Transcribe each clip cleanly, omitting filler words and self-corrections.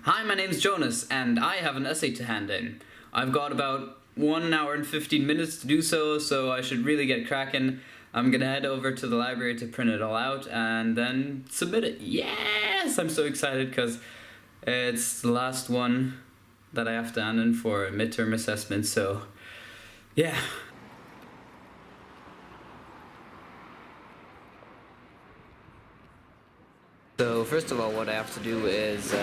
Hi, my name's Jonas, and I have an essay to hand in. I've got about 1 hour and 15 minutes to do so I should really get cracking. I'm gonna head over to the library to print it all out and then submit it. Yes! I'm so excited because it's the last one that I have to hand in for a midterm assessment, so yeah. So first of all, what I have to do is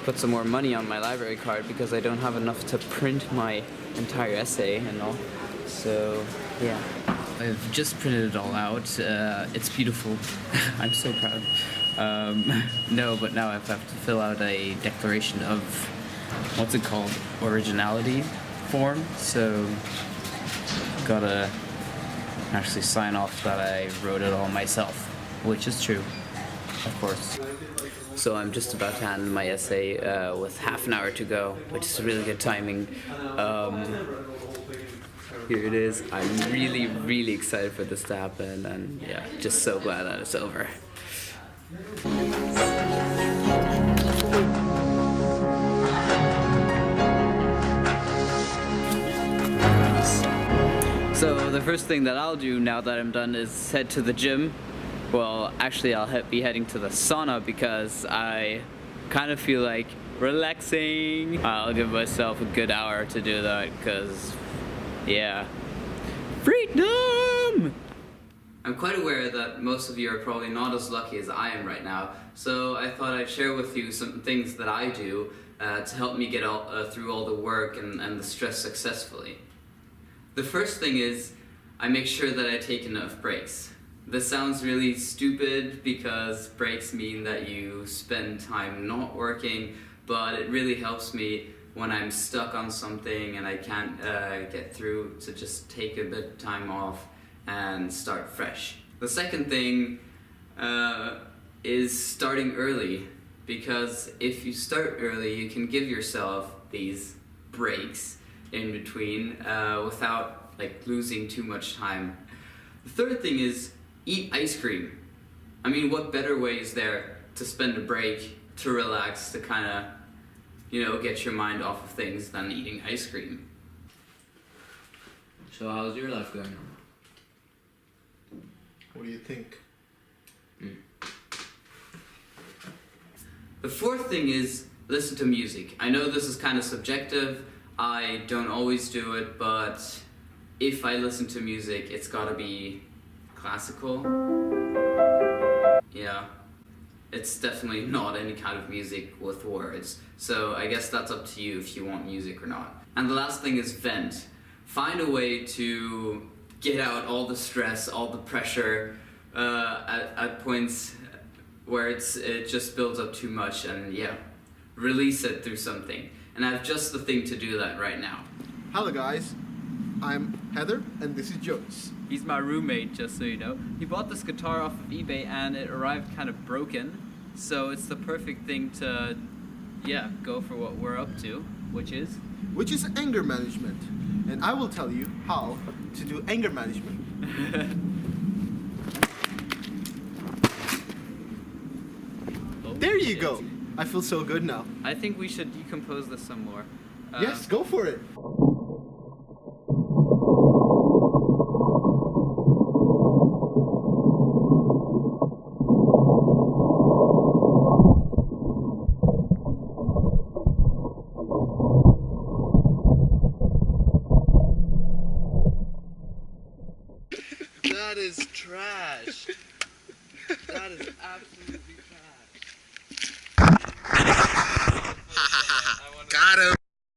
put some more money on my library card because I don't have enough to print my entire essay and all. So yeah, I've just printed it all out. It's beautiful. I'm so proud. No, but now I have to fill out a declaration of, what's it called? Originality form. So gotta actually sign off that I wrote it all myself, which is true. Of course. So I'm just about to hand in my essay with half an hour to go, which is really good timing. Here it is. I'm really excited for this to happen, and yeah, just so glad that it's over. So the first thing that I'll do now that I'm done is head to the gym. Well, actually I'll be heading to the sauna because I kind of feel like relaxing. I'll give myself a good hour to do that because, yeah, freedom! I'm quite aware that most of you are probably not as lucky as I am right now, so I thought I'd share with you some things that I do to help me get through all the work and the stress successfully. The first thing is I make sure that I take enough breaks. This sounds really stupid because breaks mean that you spend time not working, but it really helps me when I'm stuck on something and I can't get through to just take a bit of time off and start fresh. The second thing is starting early, because if you start early you can give yourself these breaks in between without losing too much time. The third thing is eat ice cream. I mean, what better way is there to spend a break, to relax, to kind of, get your mind off of things than eating ice cream? So how's your life going? What do you think? The fourth thing is listen to music. I know this is kind of subjective. I don't always do it, but if I listen to music, it's gotta be classical. Yeah, it's definitely not any kind of music with words. So I guess that's up to you if you want music or not. And the last thing is vent. Find a way to get out all the stress, all the pressure at points where it just builds up too much, and yeah, release it through something. And I have just the thing to do that right now. Hello guys, I'm Heather and this is Jonas. He's my roommate, just so you know. He bought this guitar off of eBay and it arrived kind of broken, so it's the perfect thing to, go for what we're up to, which is anger management. And I will tell you how to do anger management. There you go! I feel so good now. I think we should decompose this some more. Yes, go for it! That is trash. That is absolutely